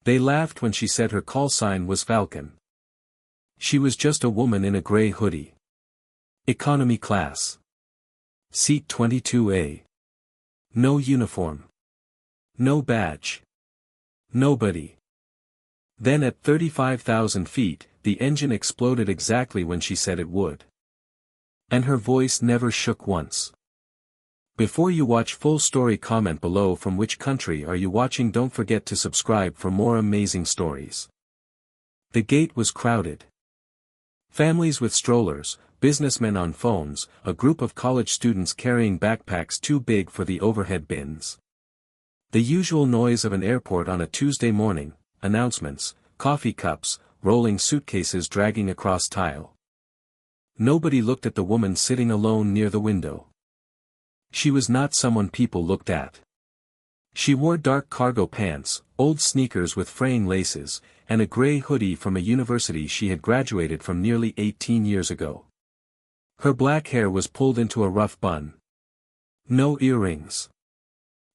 They laughed when she said her call sign was Falcon. She was just a woman in a gray hoodie. Economy class. Seat 22A. No uniform. No badge. Nobody. Then at 35,000 feet, the engine exploded exactly when she said it would. And her voice never shook once. Before you watch full story, comment below from which country are you watching. Don't forget to subscribe for more amazing stories. The gate was crowded. Families with strollers, businessmen on phones, a group of college students carrying backpacks too big for the overhead bins. The usual noise of an airport on a Tuesday morning, announcements, coffee cups, rolling suitcases dragging across tile. Nobody looked at the woman sitting alone near the window. She was not someone people looked at. She wore dark cargo pants, old sneakers with fraying laces, and a gray hoodie from a university she had graduated from nearly 18 years ago. Her black hair was pulled into a rough bun. No earrings.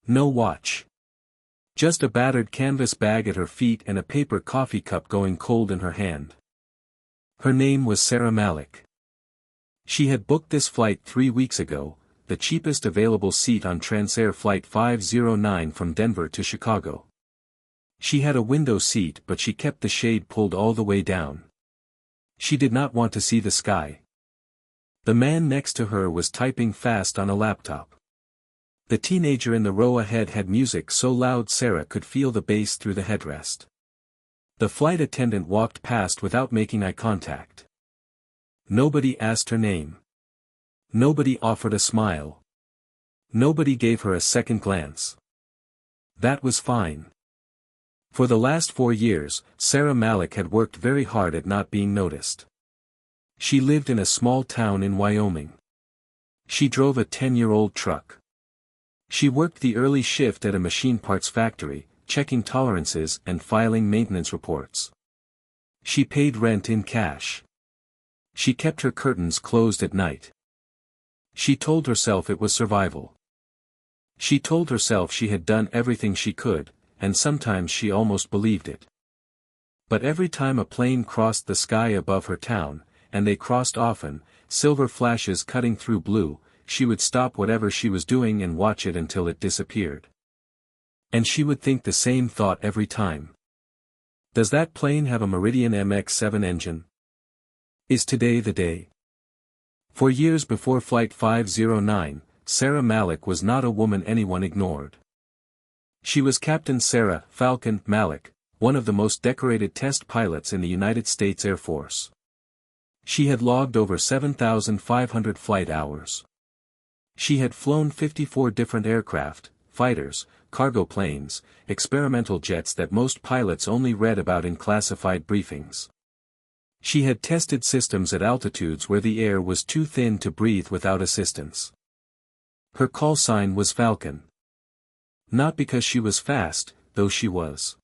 No watch. Just a battered canvas bag at her feet and a paper coffee cup going cold in her hand. Her name was Sarah Malik. She had booked this flight 3 weeks ago, the cheapest available seat on Transair Flight 509 from Denver to Chicago. She had a window seat, but she kept the shade pulled all the way down. She did not want to see the sky. The man next to her was typing fast on a laptop. The teenager in the row ahead had music so loud Sarah could feel the bass through the headrest. The flight attendant walked past without making eye contact. Nobody asked her name. Nobody offered a smile. Nobody gave her a second glance. That was fine. For the last 4 years, Sarah Malik had worked very hard at not being noticed. She lived in a small town in Wyoming. She drove a 10-year-old truck. She worked the early shift at a machine parts factory, checking tolerances and filing maintenance reports. She paid rent in cash. She kept her curtains closed at night. She told herself it was survival. She told herself she had done everything she could, and sometimes she almost believed it. But every time a plane crossed the sky above her town, and they crossed often, silver flashes cutting through blue, she would stop whatever she was doing and watch it until it disappeared. And she would think the same thought every time. Does that plane have a Meridian MX-7 engine? Is today the day? For years before Flight 509, Sarah Malik was not a woman anyone ignored. She was Captain Sarah Falcon Malik, one of the most decorated test pilots in the United States Air Force. She had logged over 7,500 flight hours. She had flown 54 different aircraft, fighters, cargo planes, experimental jets that most pilots only read about in classified briefings. She had tested systems at altitudes where the air was too thin to breathe without assistance. Her call sign was Falcon. Not because she was fast, though she was.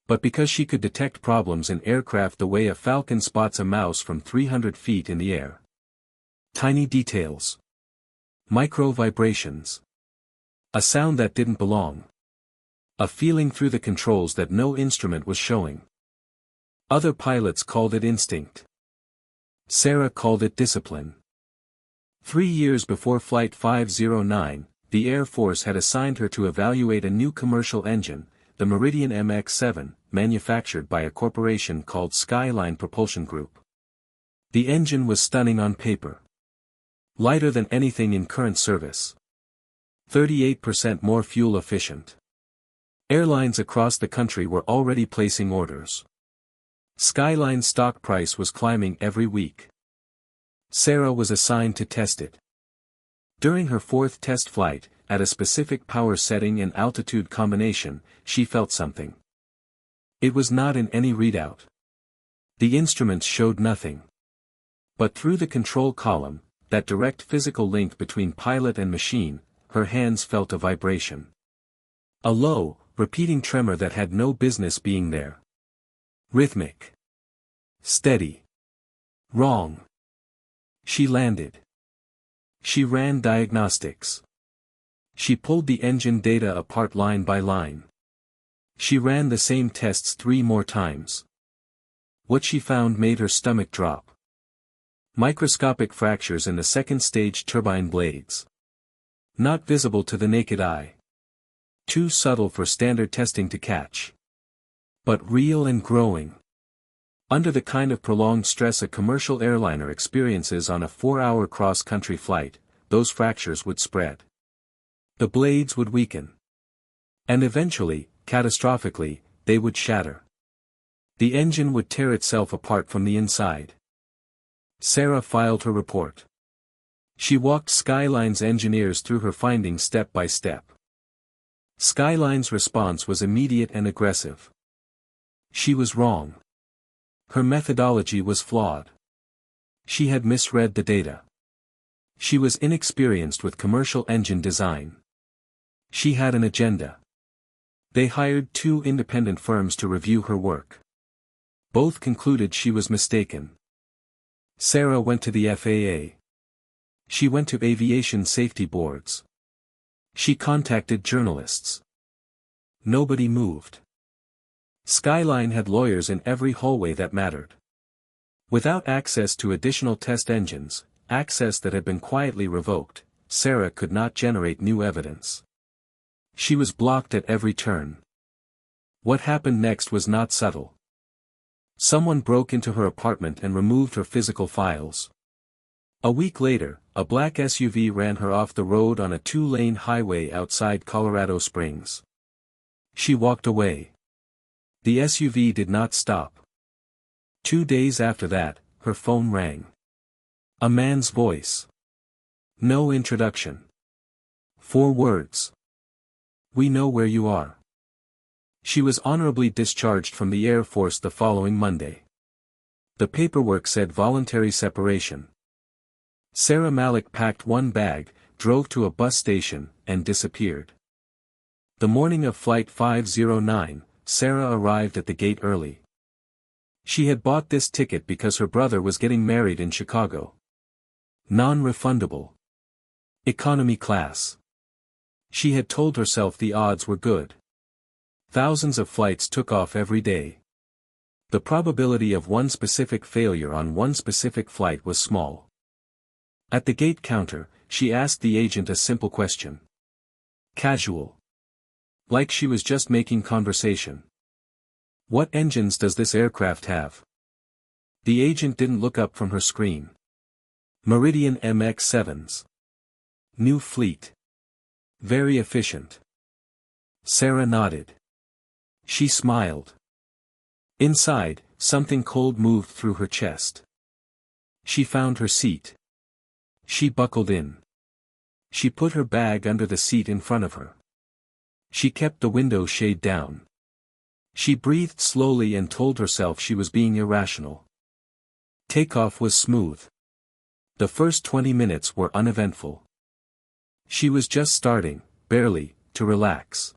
But because she could detect problems in aircraft the way a falcon spots a mouse from 300 feet in the air. Tiny details. Micro vibrations. A sound that didn't belong. A feeling through the controls that no instrument was showing. Other pilots called it instinct. Sarah called it discipline. 3 years before Flight 509, the Air Force had assigned her to evaluate a new commercial engine, the Meridian MX-7, manufactured by a corporation called Skyline Propulsion Group. The engine was stunning on paper. Lighter than anything in current service. 38% more fuel efficient. Airlines across the country were already placing orders. Skyline's stock price was climbing every week. Sarah was assigned to test it. During her 4th test flight, at a specific power setting and altitude combination, she felt something. It was not in any readout. The instruments showed nothing. But through the control column, that direct physical link between pilot and machine, her hands felt a vibration. A low, repeating tremor that had no business being there. Rhythmic. Steady. Wrong. She landed. She ran diagnostics. She pulled the engine data apart line by line. She ran the same tests 3 more times. What she found made her stomach drop. Microscopic fractures in the second-stage turbine blades. Not visible to the naked eye. Too subtle for standard testing to catch. But real and growing. Under the kind of prolonged stress a commercial airliner experiences on a 4-hour cross-country flight, those fractures would spread. The blades would weaken. And eventually, catastrophically, they would shatter. The engine would tear itself apart from the inside. Sarah filed her report. She walked Skyline's engineers through her findings step by step. Skyline's response was immediate and aggressive. She was wrong. Her methodology was flawed. She had misread the data. She was inexperienced with commercial engine design. She had an agenda. They hired 2 independent firms to review her work. Both concluded she was mistaken. Sarah went to the FAA. She went to aviation safety boards. She contacted journalists. Nobody moved. Skyline had lawyers in every hallway that mattered. Without access to additional test engines, access that had been quietly revoked, Sarah could not generate new evidence. She was blocked at every turn. What happened next was not subtle. Someone broke into her apartment and removed her physical files. A week later, a black SUV ran her off the road on a 2-lane highway outside Colorado Springs. She walked away. The SUV did not stop. 2 days after that, her phone rang. A man's voice. No introduction. 4 words. We know where you are. She was honorably discharged from the Air Force the following Monday. The paperwork said voluntary separation. Sarah Malik packed 1 bag, drove to a bus station, and disappeared. The morning of Flight 509, Sarah arrived at the gate early. She had bought this ticket because her brother was getting married in Chicago. Non-refundable. Economy class. She had told herself the odds were good. Thousands of flights took off every day. The probability of one specific failure on one specific flight was small. At the gate counter, she asked the agent a simple question. Casual. Like she was just making conversation. What engines does this aircraft have? The agent didn't look up from her screen. Meridian MX-7s. New fleet. Very efficient. Sarah nodded. She smiled. Inside, something cold moved through her chest. She found her seat. She buckled in. She put her bag under the seat in front of her. She kept the window shade down. She breathed slowly and told herself she was being irrational. Takeoff was smooth. The first 20 minutes were uneventful. She was just starting, barely, to relax.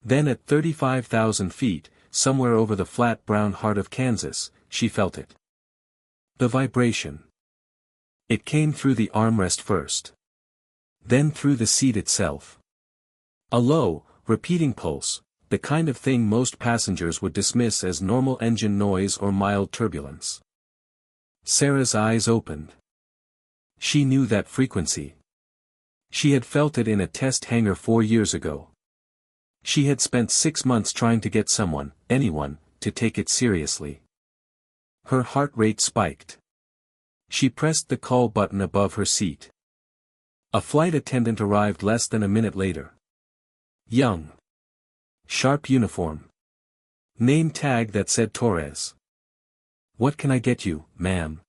Then at 35,000 feet, somewhere over the flat brown heart of Kansas, she felt it. The vibration. It came through the armrest first. Then through the seat itself. A low, repeating pulse, the kind of thing most passengers would dismiss as normal engine noise or mild turbulence. Sarah's eyes opened. She knew that frequency. She had felt it in a test hangar 4 years ago. She had spent 6 months trying to get someone, anyone, to take it seriously. Her heart rate spiked. She pressed the call button above her seat. A flight attendant arrived less than a minute later. Young. Sharp uniform. Name tag that said Torres. What can I get you, ma'am?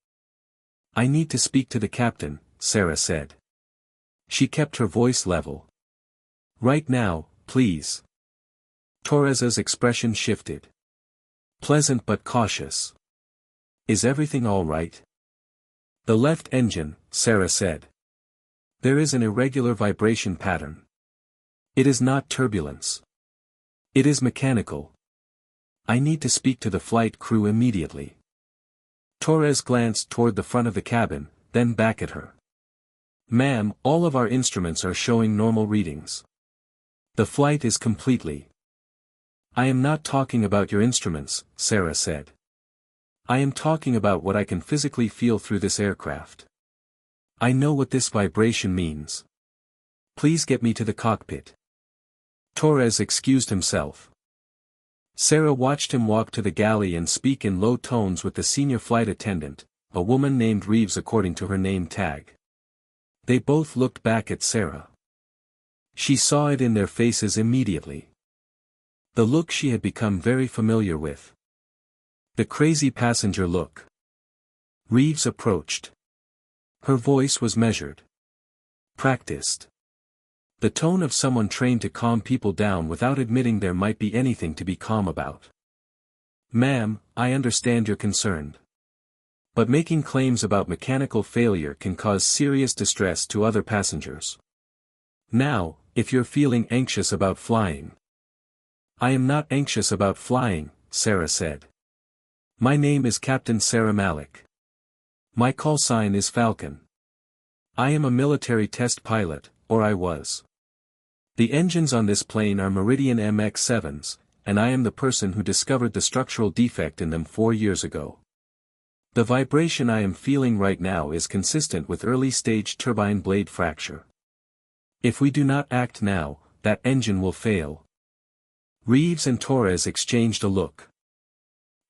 I need to speak to the captain, Sarah said. She kept her voice level. Right now, please. Torres's expression shifted. Pleasant but cautious. Is everything all right? The left engine, Sarah said. There is an irregular vibration pattern. It is not turbulence. It is mechanical. I need to speak to the flight crew immediately. Torres glanced toward the front of the cabin, then back at her. Ma'am, all of our instruments are showing normal readings. The flight is completely. I am not talking about your instruments, Sarah said. I am talking about what I can physically feel through this aircraft. I know what this vibration means. Please get me to the cockpit. Torres excused himself. Sarah watched him walk to the galley and speak in low tones with the senior flight attendant, a woman named Reeves according to her name tag. They both looked back at Sarah. She saw it in their faces immediately. The look she had become very familiar with. The crazy passenger look. Reeves approached. Her voice was measured. Practiced. The tone of someone trained to calm people down without admitting there might be anything to be calm about. Ma'am, I understand you're concerned. But making claims about mechanical failure can cause serious distress to other passengers. Now, if you're feeling anxious about flying. I am not anxious about flying, Sarah said. My name is Captain Sarah Malik. My call sign is Falcon. I am a military test pilot, or I was. The engines on this plane are Meridian MX-7s, and I am the person who discovered the structural defect in them 4 years ago. The vibration I am feeling right now is consistent with early-stage turbine blade fracture. If we do not act now, that engine will fail. Reeves and Torres exchanged a look.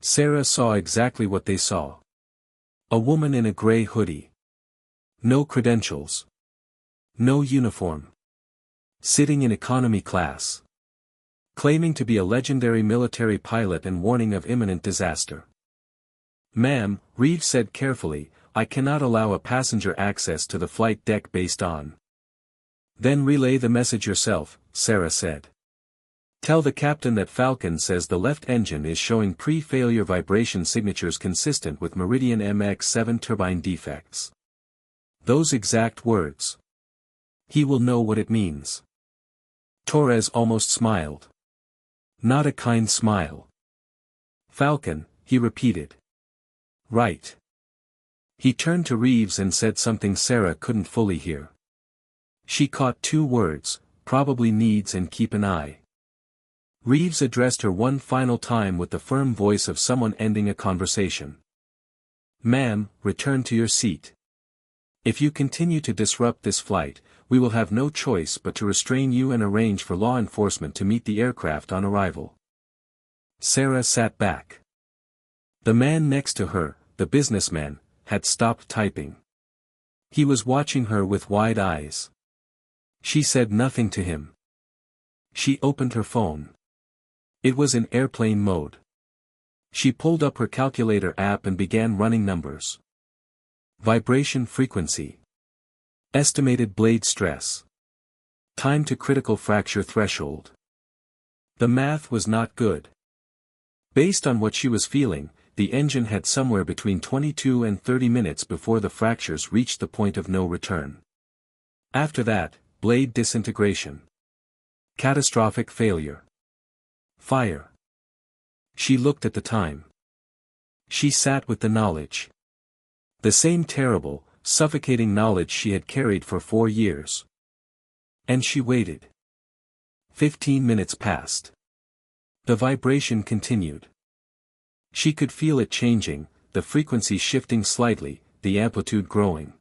Sarah saw exactly what they saw. A woman in a gray hoodie. No credentials. No uniform. Sitting in economy class. Claiming to be a legendary military pilot and warning of imminent disaster. Ma'am, Reeves said carefully, I cannot allow a passenger access to the flight deck based on. Then relay the message yourself, Sarah said. Tell the captain that Falcon says the left engine is showing pre-failure vibration signatures consistent with Meridian MX-7 turbine defects. Those exact words. He will know what it means. Torres almost smiled. Not a kind smile. Falcon, he repeated. Right. He turned to Reeves and said something Sarah couldn't fully hear. She caught 2 words, probably needs and keep an eye. Reeves addressed her one final time with the firm voice of someone ending a conversation. Ma'am, return to your seat. If you continue to disrupt this flight, we will have no choice but to restrain you and arrange for law enforcement to meet the aircraft on arrival. Sarah sat back. The man next to her, the businessman, had stopped typing. He was watching her with wide eyes. She said nothing to him. She opened her phone. It was in airplane mode. She pulled up her calculator app and began running numbers. Vibration frequency. Estimated blade stress. Time to critical fracture threshold. The math was not good. Based on what she was feeling, the engine had somewhere between 22 and 30 minutes before the fractures reached the point of no return. After that, blade disintegration. Catastrophic failure. Fire. She looked at the time. She sat with the knowledge. The same terrible, suffocating knowledge she had carried for 4 years. And she waited. 15 minutes passed. The vibration continued. She could feel it changing, the frequency shifting slightly, the amplitude growing.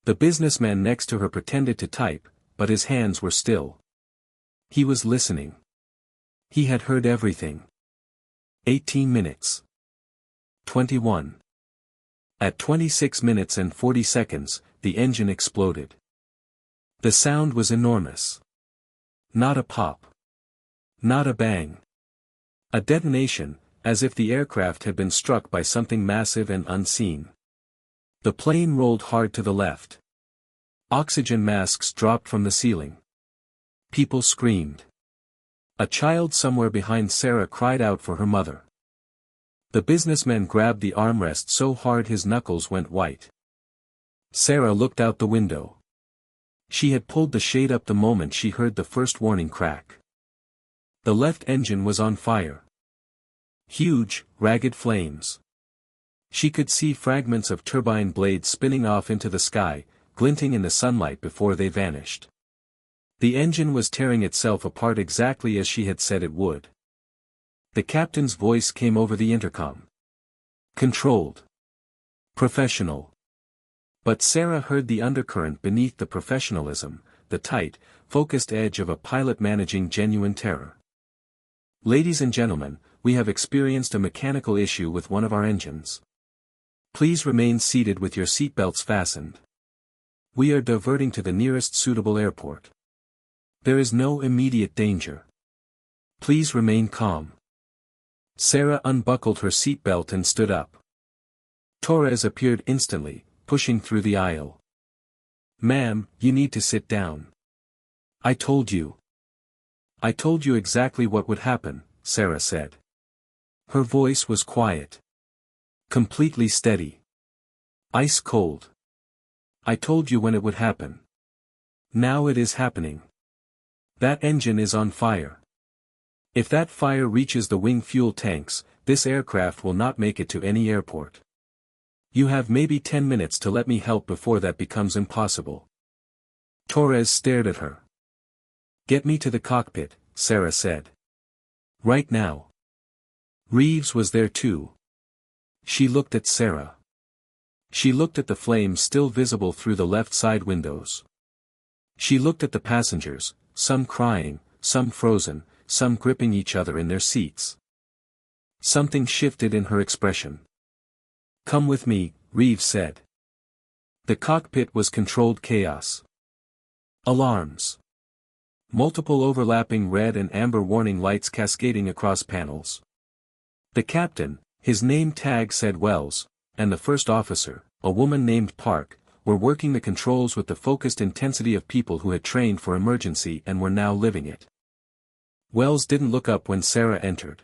The businessman next to her pretended to type, but his hands were still. He was listening. He had heard everything. 18 minutes. 21. At 26 minutes and 40 seconds, the engine exploded. The sound was enormous. Not a pop. Not a bang. A detonation, as if the aircraft had been struck by something massive and unseen. The plane rolled hard to the left. Oxygen masks dropped from the ceiling. People screamed. A child somewhere behind Sarah cried out for her mother. The businessman grabbed the armrest so hard his knuckles went white. Sarah looked out the window. She had pulled the shade up the moment she heard the first warning crack. The left engine was on fire. Huge, ragged flames. She could see fragments of turbine blades spinning off into the sky, glinting in the sunlight before they vanished. The engine was tearing itself apart exactly as she had said it would. The captain's voice came over the intercom. Controlled. Professional. But Sarah heard the undercurrent beneath the professionalism, the tight, focused edge of a pilot managing genuine terror. Ladies and gentlemen, we have experienced a mechanical issue with one of our engines. Please remain seated with your seatbelts fastened. We are diverting to the nearest suitable airport. There is no immediate danger. Please remain calm. Sarah unbuckled her seatbelt and stood up. Torres appeared instantly, pushing through the aisle. Ma'am, you need to sit down. I told you. I told you exactly what would happen, Sarah said. Her voice was quiet. Completely steady. Ice cold. I told you when it would happen. Now it is happening. That engine is on fire. If that fire reaches the wing fuel tanks, this aircraft will not make it to any airport. You have maybe 10 minutes to let me help before that becomes impossible. Torres stared at her. Get me to the cockpit, Sarah said. Right now. Reeves was there too. She looked at Sarah. She looked at the flames still visible through the left side windows. She looked at the passengers, some crying, some frozen, some gripping each other in their seats. Something shifted in her expression. Come with me, Reeves said. The cockpit was controlled chaos. Alarms. Multiple overlapping red and amber warning lights cascading across panels. The captain, his name tag said Wells, and the first officer, a woman named Park, were working the controls with the focused intensity of people who had trained for emergency and were now living it. Wells didn't look up when Sarah entered.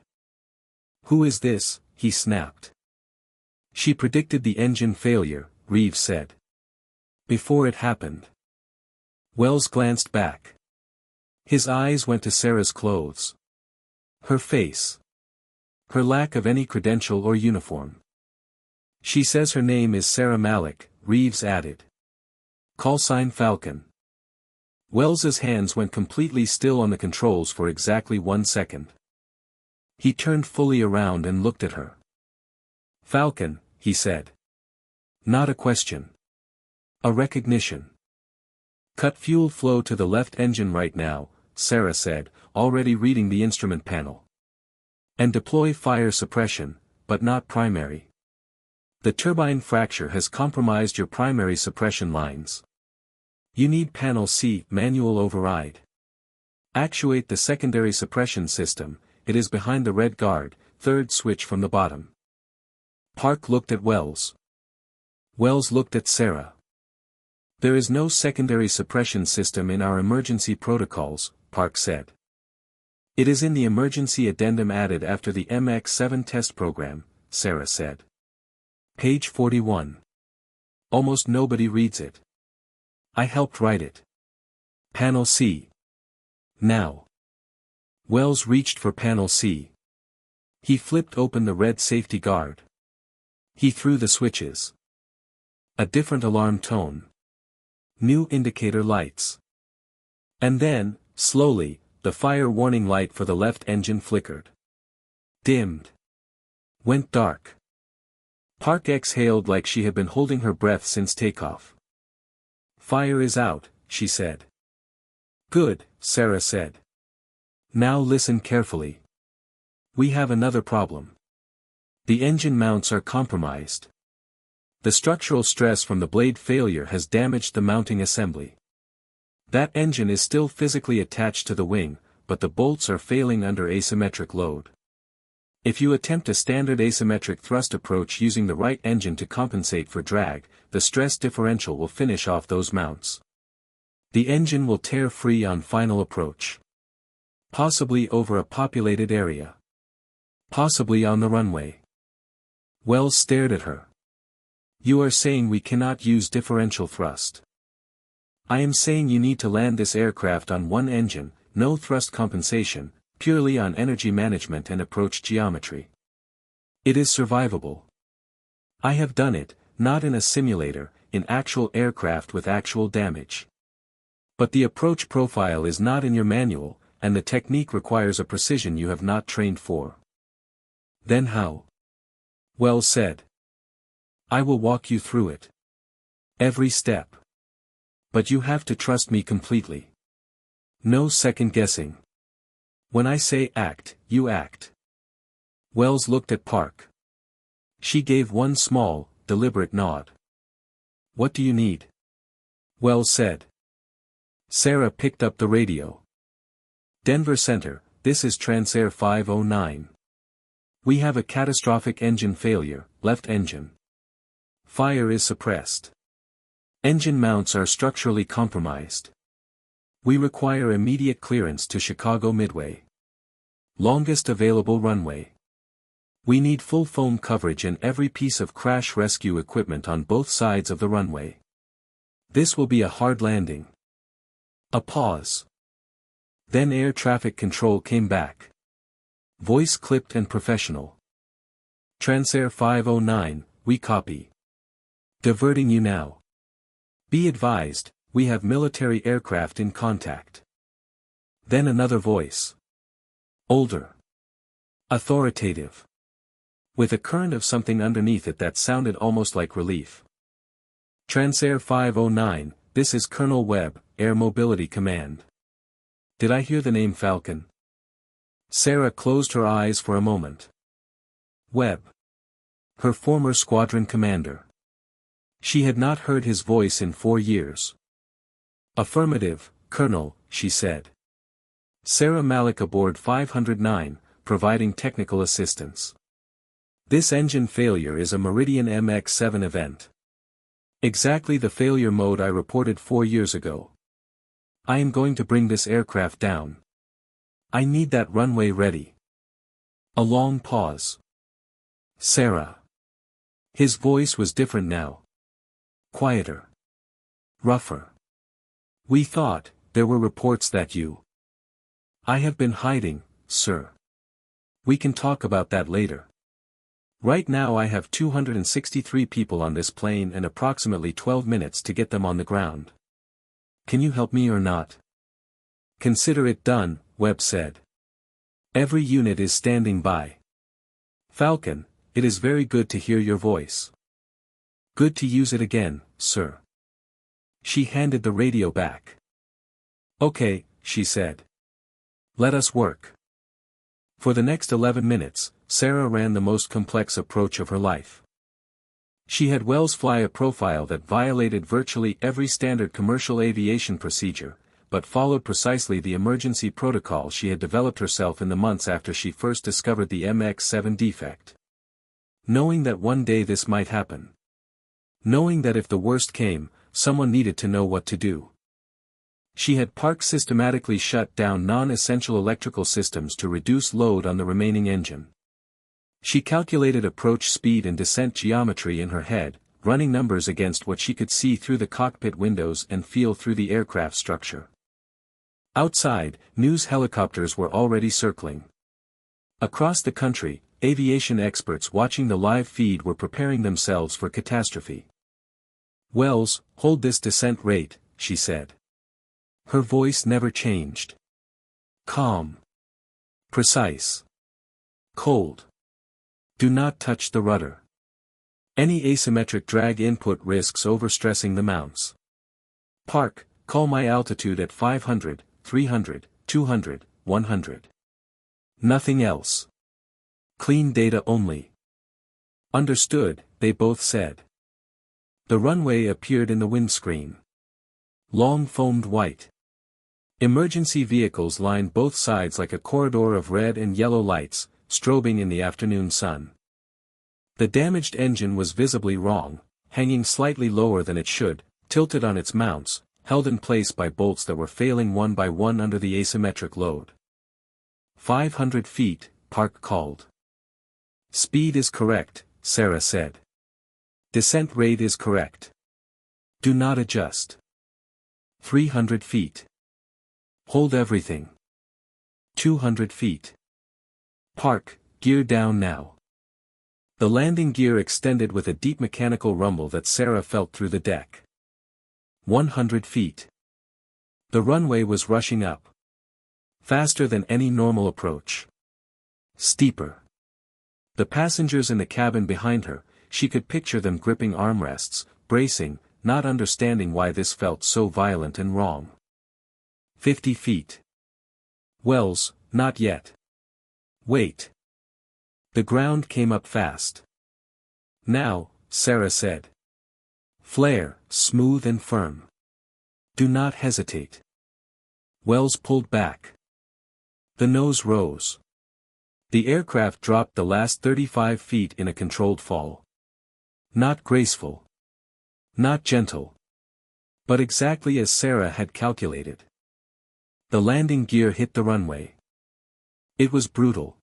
Who is this? He snapped. She predicted the engine failure, Reeves said. Before it happened. Wells glanced back. His eyes went to Sarah's clothes. Her face. Her lack of any credential or uniform. She says her name is Sarah Malik, Reeves added. Callsign Falcon. Wells's hands went completely still on the controls for exactly 1 second. He turned fully around and looked at her. Falcon, he said. Not a question. A recognition. Cut fuel flow to the left engine right now, Sarah said, already reading the instrument panel. And deploy fire suppression, but not primary. The turbine fracture has compromised your primary suppression lines. You need panel C, manual override. Actuate the secondary suppression system, it is behind the red guard, third switch from the bottom. Park looked at Wells. Wells looked at Sarah. There is no secondary suppression system in our emergency protocols, Park said. It is in the emergency addendum added after the MX-7 test program, Sarah said. Page 41. Almost nobody reads it. I helped write it. Panel C. Now. Wells reached for panel C. He flipped open the red safety guard. He threw the switches. A different alarm tone. New indicator lights. And then, slowly, the fire warning light for the left engine flickered. Dimmed. Went dark. Park exhaled like she had been holding her breath since takeoff. Fire is out, she said. Good, Sarah said. Now listen carefully. We have another problem. The engine mounts are compromised. The structural stress from the blade failure has damaged the mounting assembly. That engine is still physically attached to the wing, but the bolts are failing under asymmetric load. If you attempt a standard asymmetric thrust approach using the right engine to compensate for drag, the stress differential will finish off those mounts. The engine will tear free on final approach. Possibly over a populated area. Possibly on the runway. Wells stared at her. You are saying we cannot use differential thrust. I am saying you need to land this aircraft on one engine, no thrust compensation, purely on energy management and approach geometry. It is survivable. I have done it, not in a simulator, in actual aircraft with actual damage. But the approach profile is not in your manual, and the technique requires a precision you have not trained for. Then how? Wells said. I will walk you through it. Every step. But you have to trust me completely. No second guessing. When I say act, you act. Wells looked at Park. She gave one small, deliberate nod. What do you need? Wells said. Sarah picked up the radio. Denver Center, this is Transair 509. We have a catastrophic engine failure, left engine. Fire is suppressed. Engine mounts are structurally compromised. We require immediate clearance to Chicago Midway. Longest available runway. We need full foam coverage and every piece of crash rescue equipment on both sides of the runway. This will be a hard landing. A pause. Then air traffic control came back. Voice clipped and professional. Transair 509, we copy. Diverting you now. Be advised, we have military aircraft in contact. Then another voice. Older. Authoritative. With a current of something underneath it that sounded almost like relief. Transair 509, this is Colonel Webb, Air Mobility Command. Did I hear the name Falcon? Sarah closed her eyes for a moment. Webb. Her former squadron commander. She had not heard his voice in 4 years. Affirmative, Colonel, she said. Sarah Malik aboard 509, providing technical assistance. This engine failure is a Meridian MX-7 event. Exactly the failure mode I reported 4 years ago. I am going to bring this aircraft down. I need that runway ready. A long pause. Sarah. His voice was different now. Quieter. Rougher. We thought, there were reports that you. I have been hiding, sir. We can talk about that later. Right now I have 263 people on this plane and approximately 12 minutes to get them on the ground. Can you help me or not? Consider it done, Webb said. Every unit is standing by. Falcon, it is very good to hear your voice. Good to use it again, sir. She handed the radio back. Okay, she said. Let us work. For the next 11 minutes, Sarah ran the most complex approach of her life. She had Wells fly a profile that violated virtually every standard commercial aviation procedure, but followed precisely the emergency protocol she had developed herself in the months after she first discovered the MX-7 defect. Knowing that one day this might happen. Knowing that if the worst came, someone needed to know what to do. She had Park systematically shut down non-essential electrical systems to reduce load on the remaining engine. She calculated approach speed and descent geometry in her head, running numbers against what she could see through the cockpit windows and feel through the aircraft structure. Outside, news helicopters were already circling. Across the country, aviation experts watching the live feed were preparing themselves for catastrophe. Wells, hold this descent rate, she said. Her voice never changed. Calm. Precise. Cold. Do not touch the rudder. Any asymmetric drag input risks overstressing the mounts. Park, call my altitude at 500, 300, 200, 100. Nothing else. Clean data only. Understood, they both said. The runway appeared in the windscreen. Long foamed white. Emergency vehicles lined both sides like a corridor of red and yellow lights, strobing in the afternoon sun. The damaged engine was visibly wrong, hanging slightly lower than it should, tilted on its mounts, held in place by bolts that were failing one by one under the asymmetric load. 500 feet, Park called. Speed is correct, Sarah said. Descent rate is correct. Do not adjust. 300 feet. Hold everything. 200 feet. Park, gear down now. The landing gear extended with a deep mechanical rumble that Sarah felt through the deck. 100 feet. The runway was rushing up. Faster than any normal approach. Steeper. The passengers in the cabin behind her, she could picture them gripping armrests, bracing, not understanding why this felt so violent and wrong. 50 feet. Wells, not yet. Wait. The ground came up fast. Now, Sarah said. Flare, smooth and firm. Do not hesitate. Wells pulled back. The nose rose. The aircraft dropped the last 35 feet in a controlled fall. Not graceful. Not gentle. But exactly as Sarah had calculated. The landing gear hit the runway. It was brutal.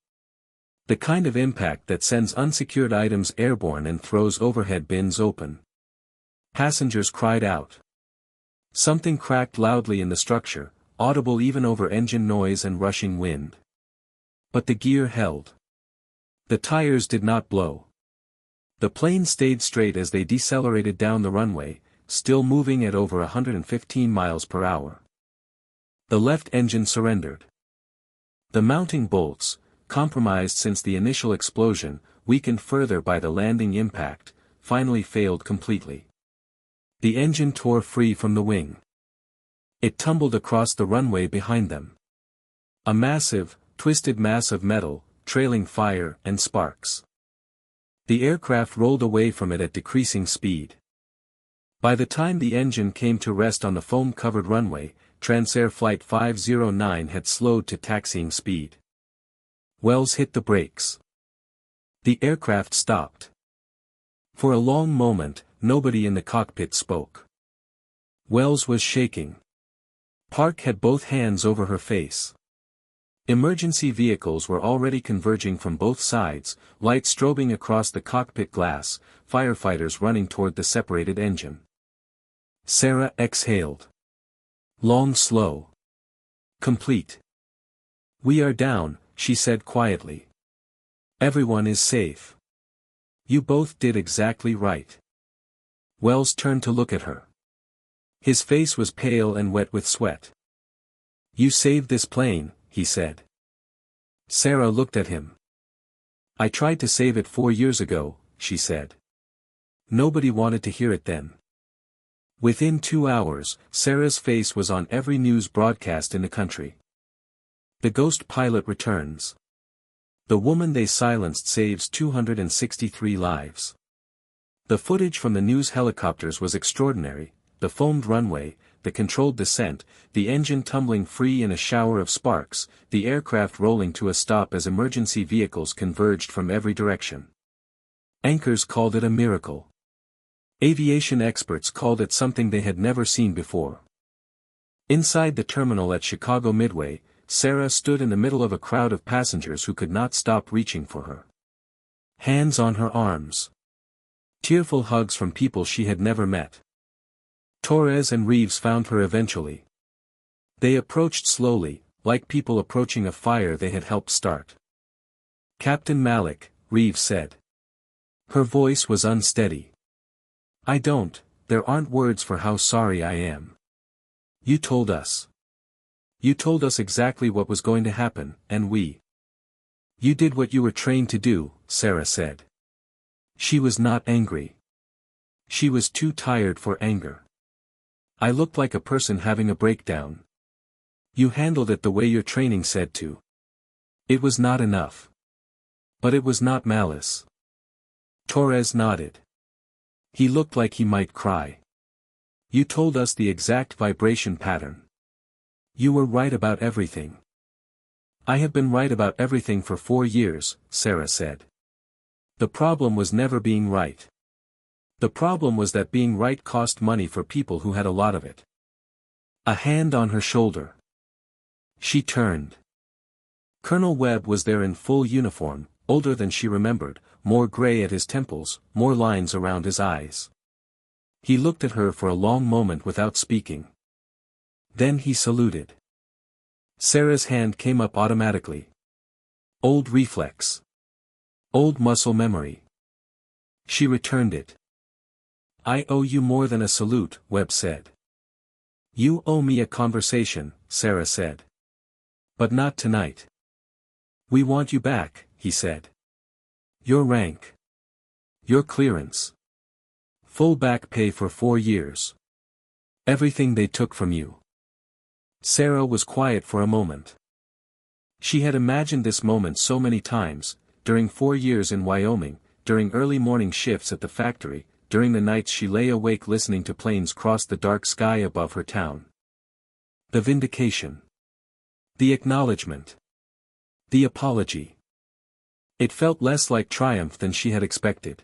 The kind of impact that sends unsecured items airborne and throws overhead bins open. Passengers cried out. Something cracked loudly in the structure, audible even over engine noise and rushing wind. But the gear held. The tires did not blow. The plane stayed straight as they decelerated down the runway, still moving at over 115 miles per hour. The left engine surrendered. The mounting bolts, compromised since the initial explosion, weakened further by the landing impact, finally failed completely. The engine tore free from the wing. It tumbled across the runway behind them. A massive, twisted mass of metal, trailing fire and sparks. The aircraft rolled away from it at decreasing speed. By the time the engine came to rest on the foam-covered runway, Transair Flight 509 had slowed to taxiing speed. Wells hit the brakes. The aircraft stopped. For a long moment, nobody in the cockpit spoke. Wells was shaking. Park had both hands over her face. Emergency vehicles were already converging from both sides, lights strobing across the cockpit glass, firefighters running toward the separated engine. Sarah exhaled. Long, slow. Complete. We are down, she said quietly. Everyone is safe. You both did exactly right. Wells turned to look at her. His face was pale and wet with sweat. You saved this plane, he said. Sarah looked at him. I tried to save it 4 years ago, she said. Nobody wanted to hear it then. Within 2 hours, Sarah's face was on every news broadcast in the country. The ghost pilot returns. The woman they silenced saves 263 lives. The footage from the news helicopters was extraordinary, the foamed runway, the controlled descent, the engine tumbling free in a shower of sparks, the aircraft rolling to a stop as emergency vehicles converged from every direction. Anchors called it a miracle. Aviation experts called it something they had never seen before. Inside the terminal at Chicago Midway, Sarah stood in the middle of a crowd of passengers who could not stop reaching for her. Hands on her arms. Tearful hugs from people she had never met. Torres and Reeves found her eventually. They approached slowly, like people approaching a fire they had helped start. Captain Malik, Reeves said. Her voice was unsteady. There aren't words for how sorry I am. You told us. You told us exactly what was going to happen, and we. You did what you were trained to do, Sarah said. She was not angry. She was too tired for anger. I looked like a person having a breakdown. You handled it the way your training said to. It was not enough. But it was not malice. Torres nodded. He looked like he might cry. You told us the exact vibration pattern. You were right about everything. I have been right about everything for 4 years, Sarah said. The problem was never being right. The problem was that being right cost money for people who had a lot of it. A hand on her shoulder. She turned. Colonel Webb was there in full uniform, older than she remembered, more gray at his temples, more lines around his eyes. He looked at her for a long moment without speaking. Then he saluted. Sarah's hand came up automatically. Old reflex. Old muscle memory. She returned it. I owe you more than a salute, Webb said. You owe me a conversation, Sarah said. But not tonight. We want you back, he said. Your rank. Your clearance. Full back pay for 4 years. Everything they took from you. Sarah was quiet for a moment. She had imagined this moment so many times, during 4 years in Wyoming, during early morning shifts at the factory, during the nights she lay awake listening to planes cross the dark sky above her town. The vindication. The acknowledgement. The apology. It felt less like triumph than she had expected.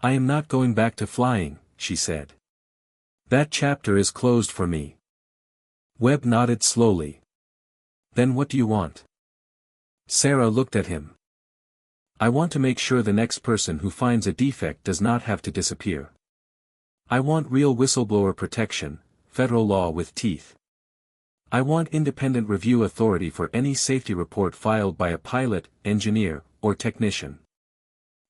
I am not going back to flying, she said. That chapter is closed for me. Webb nodded slowly. Then what do you want? Sarah looked at him. I want to make sure the next person who finds a defect does not have to disappear. I want real whistleblower protection, federal law with teeth. I want independent review authority for any safety report filed by a pilot, engineer, or technician.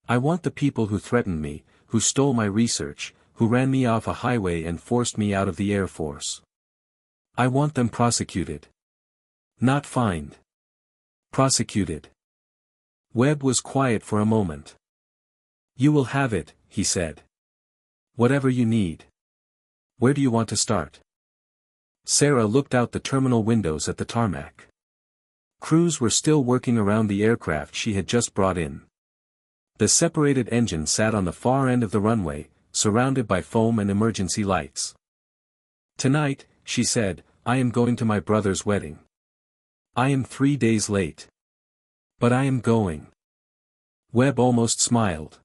I want the people who threatened me, who stole my research, who ran me off a highway and forced me out of the Air Force. I want them prosecuted. Not fined. Prosecuted. Webb was quiet for a moment. You will have it, he said. Whatever you need. Where do you want to start? Sarah looked out the terminal windows at the tarmac. Crews were still working around the aircraft she had just brought in. The separated engine sat on the far end of the runway, surrounded by foam and emergency lights. Tonight, she said, I am going to my brother's wedding. I am 3 days late. But I am going. Webb almost smiled.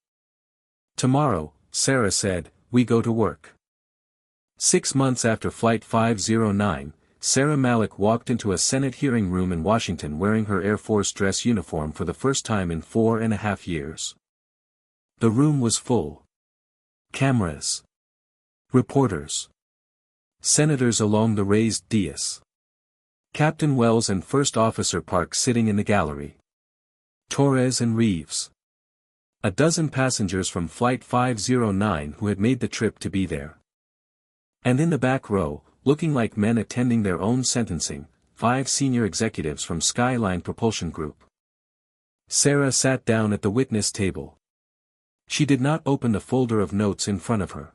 Tomorrow, Sarah said, we go to work. 6 months after Flight 509, Sarah Malik walked into a Senate hearing room in Washington wearing her Air Force dress uniform for the first time in 4.5 years. The room was full. Cameras. Reporters. Senators along the raised dais. Captain Wells and First Officer Park sitting in the gallery. Torres and Reeves. A dozen passengers from Flight 509 who had made the trip to be there. And in the back row, looking like men attending their own sentencing, 5 senior executives from Skyline Propulsion Group. Sarah sat down at the witness table. She did not open the folder of notes in front of her.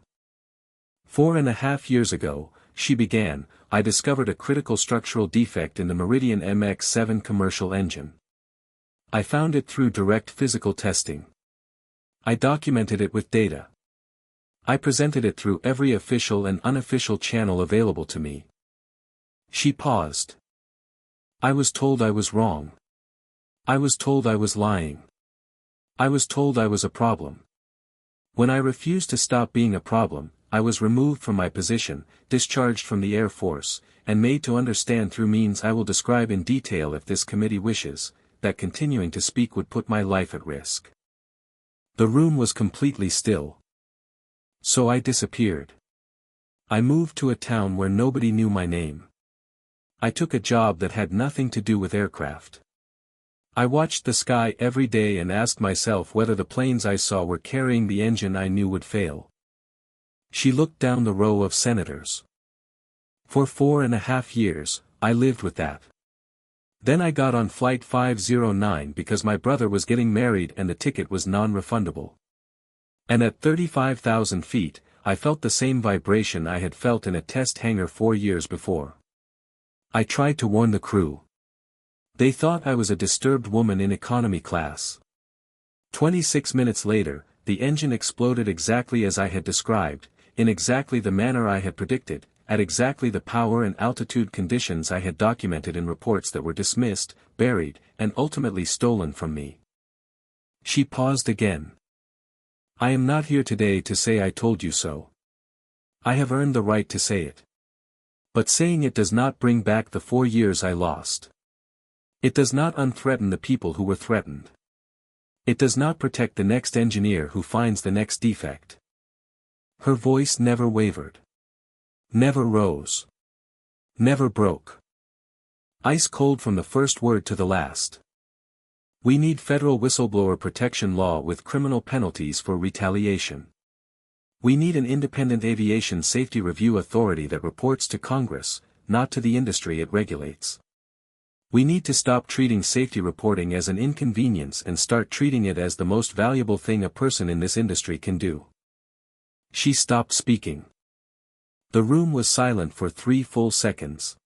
4.5 years ago, she began, I discovered a critical structural defect in the Meridian MX-7 commercial engine. I found it through direct physical testing. I documented it with data. I presented it through every official and unofficial channel available to me. She paused. I was told I was wrong. I was told I was lying. I was told I was a problem. When I refused to stop being a problem, I was removed from my position, discharged from the Air Force, and made to understand through means I will describe in detail if this committee wishes, that continuing to speak would put my life at risk. The room was completely still. So I disappeared. I moved to a town where nobody knew my name. I took a job that had nothing to do with aircraft. I watched the sky every day and asked myself whether the planes I saw were carrying the engine I knew would fail. She looked down the row of senators. For 4.5 years, I lived with that. Then I got on Flight 509 because my brother was getting married and the ticket was non-refundable. And at 35,000 feet, I felt the same vibration I had felt in a test hangar 4 years before. I tried to warn the crew. They thought I was a disturbed woman in economy class. 26 minutes later, the engine exploded exactly as I had described, in exactly the manner I had predicted, at exactly the power and altitude conditions I had documented in reports that were dismissed, buried, and ultimately stolen from me. She paused again. I am not here today to say I told you so. I have earned the right to say it. But saying it does not bring back the 4 years I lost. It does not unthreaten the people who were threatened. It does not protect the next engineer who finds the next defect. Her voice never wavered. Never rose. Never broke. Ice cold from the first word to the last. We need federal whistleblower protection law with criminal penalties for retaliation. We need an independent aviation safety review authority that reports to Congress, not to the industry it regulates. We need to stop treating safety reporting as an inconvenience and start treating it as the most valuable thing a person in this industry can do." She stopped speaking. The room was silent for 3 full seconds.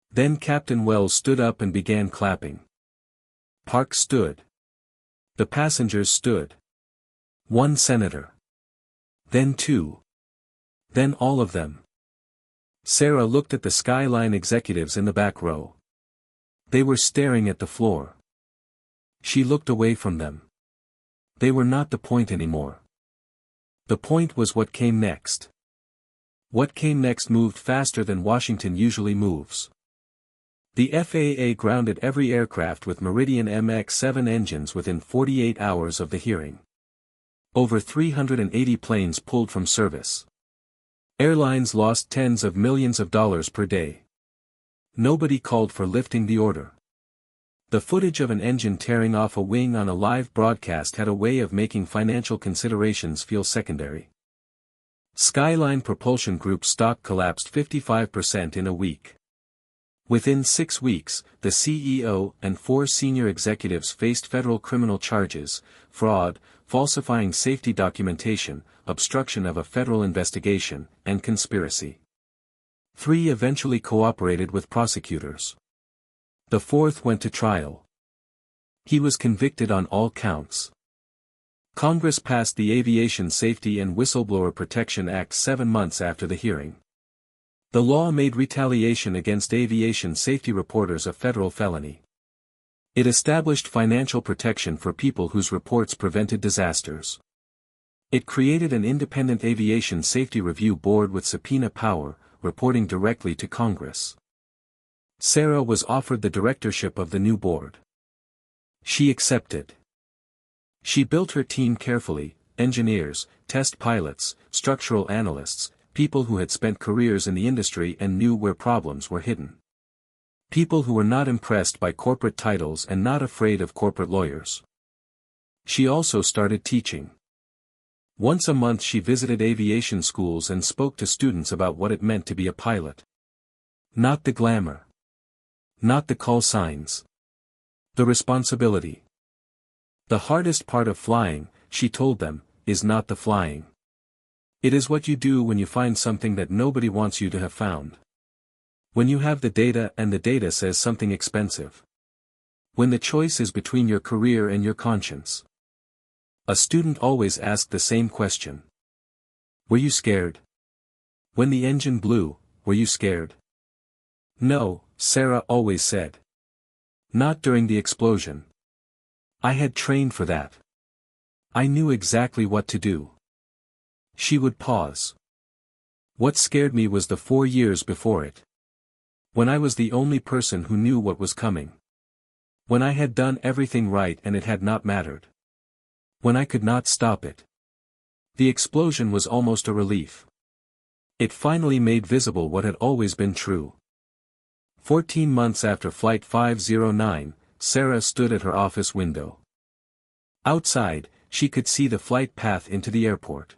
Then Captain Wells stood up and began clapping. Park stood. The passengers stood. 1 senator. Then 2. Then all of them. Sarah looked at the Skyline executives in the back row. They were staring at the floor. She looked away from them. They were not the point anymore. The point was what came next. What came next moved faster than Washington usually moves. The FAA grounded every aircraft with Meridian MX-7 engines within 48 hours of the hearing. Over 380 planes pulled from service. Airlines lost tens of millions of dollars per day. Nobody called for lifting the order. The footage of an engine tearing off a wing on a live broadcast had a way of making financial considerations feel secondary. Skyline Propulsion Group stock collapsed 55% in a week. Within 6 weeks, the CEO and 4 senior executives faced federal criminal charges: fraud, falsifying safety documentation, obstruction of a federal investigation, and conspiracy. 3 eventually cooperated with prosecutors. The 4th went to trial. He was convicted on all counts. Congress passed the Aviation Safety and Whistleblower Protection Act 7 months after the hearing. The law made retaliation against aviation safety reporters a federal felony. It established financial protection for people whose reports prevented disasters. It created an independent aviation safety review board with subpoena power, reporting directly to Congress. Sarah was offered the directorship of the new board. She accepted. She built her team carefully: engineers, test pilots, structural analysts, people who had spent careers in the industry and knew where problems were hidden. People who were not impressed by corporate titles and not afraid of corporate lawyers. She also started teaching. Once a month she visited aviation schools and spoke to students about what it meant to be a pilot. Not the glamour. Not the call signs. The responsibility. The hardest part of flying, she told them, is not the flying. It is what you do when you find something that nobody wants you to have found. When you have the data and the data says something expensive. When the choice is between your career and your conscience. A student always asked the same question. Were you scared? When the engine blew, were you scared? No, Sarah always said. Not during the explosion. I had trained for that. I knew exactly what to do. She would pause. What scared me was the 4 years before it. When I was the only person who knew what was coming. When I had done everything right and it had not mattered. When I could not stop it. The explosion was almost a relief. It finally made visible what had always been true. 14 months after Flight 509, Sarah stood at her office window. Outside, she could see the flight path into the airport.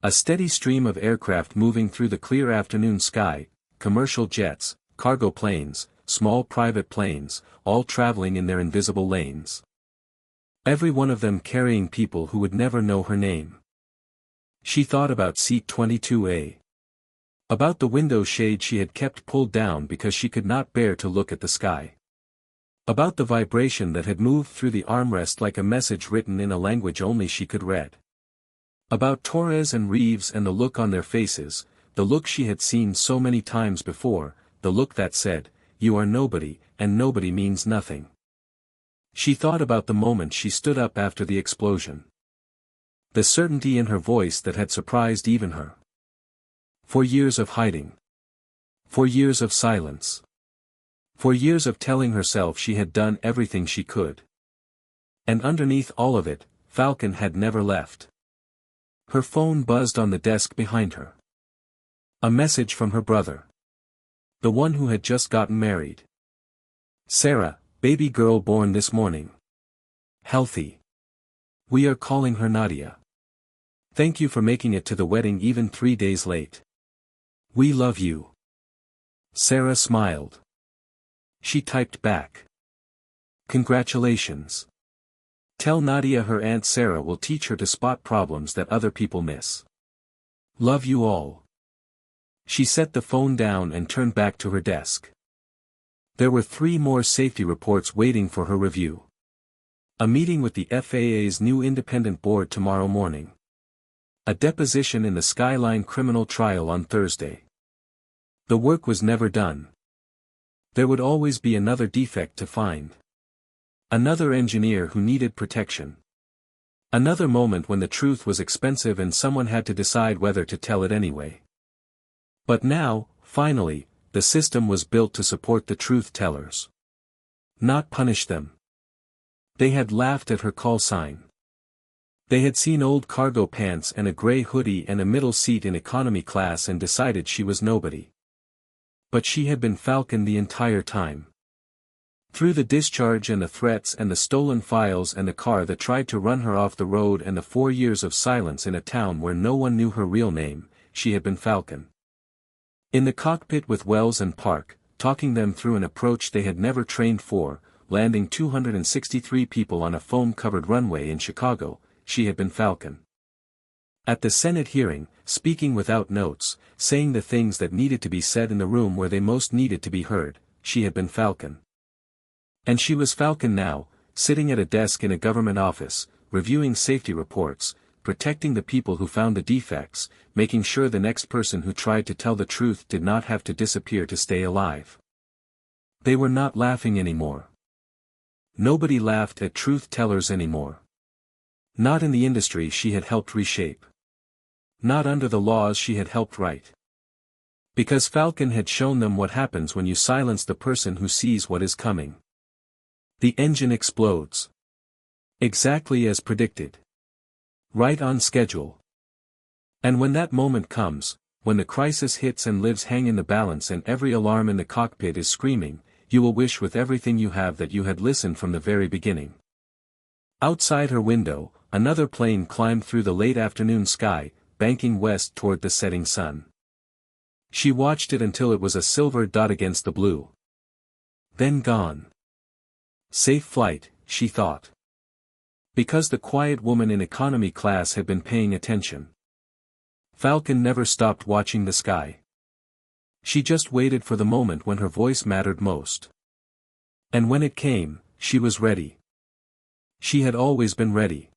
A steady stream of aircraft moving through the clear afternoon sky, commercial jets, cargo planes, small private planes, all traveling in their invisible lanes. Every one of them carrying people who would never know her name. She thought about seat 22A. About the window shade she had kept pulled down because she could not bear to look at the sky. About the vibration that had moved through the armrest like a message written in a language only she could read. About Torres and Reeves and the look on their faces, the look she had seen so many times before, the look that said, "You are nobody, and nobody means nothing." She thought about the moment she stood up after the explosion. The certainty in her voice that had surprised even her. 4 years of hiding. 4 years of silence. 4 years of telling herself she had done everything she could. And underneath all of it, Falcon had never left. Her phone buzzed on the desk behind her. A message from her brother. The one who had just gotten married. Sarah, baby girl born this morning. Healthy. We are calling her Nadia. Thank you for making it to the wedding even 3 days late. We love you. Sarah smiled. She typed back. Congratulations. Tell Nadia her Aunt Sarah will teach her to spot problems that other people miss. Love you all. She set the phone down and turned back to her desk. There were 3 more safety reports waiting for her review. A meeting with the FAA's new independent board tomorrow morning. A deposition in the Skyline criminal trial on Thursday. The work was never done. There would always be another defect to find. Another engineer who needed protection. Another moment when the truth was expensive and someone had to decide whether to tell it anyway. But now, finally, the system was built to support the truth tellers. Not punish them. They had laughed at her call sign. They had seen old cargo pants and a gray hoodie and a middle seat in economy class and decided she was nobody. But she had been Falcon the entire time. Through the discharge and the threats and the stolen files and the car that tried to run her off the road and the 4 years of silence in a town where no one knew her real name, she had been Falcon. In the cockpit with Wells and Park, talking them through an approach they had never trained for, landing 263 people on a foam-covered runway in Chicago, she had been Falcon. At the Senate hearing, speaking without notes, saying the things that needed to be said in the room where they most needed to be heard, she had been Falcon. And she was Falcon now, sitting at a desk in a government office, reviewing safety reports, protecting the people who found the defects, making sure the next person who tried to tell the truth did not have to disappear to stay alive. They were not laughing anymore. Nobody laughed at truth tellers anymore. Not in the industry she had helped reshape. Not under the laws she had helped write. Because Falcon had shown them what happens when you silence the person who sees what is coming. The engine explodes. Exactly as predicted. Right on schedule. And when that moment comes, when the crisis hits and lives hang in the balance and every alarm in the cockpit is screaming, you will wish with everything you have that you had listened from the very beginning. Outside her window, another plane climbed through the late afternoon sky, banking west toward the setting sun. She watched it until it was a silver dot against the blue. Then gone. Safe flight, she thought. Because the quiet woman in economy class had been paying attention. Falcon never stopped watching the sky. She just waited for the moment when her voice mattered most. And when it came, she was ready. She had always been ready.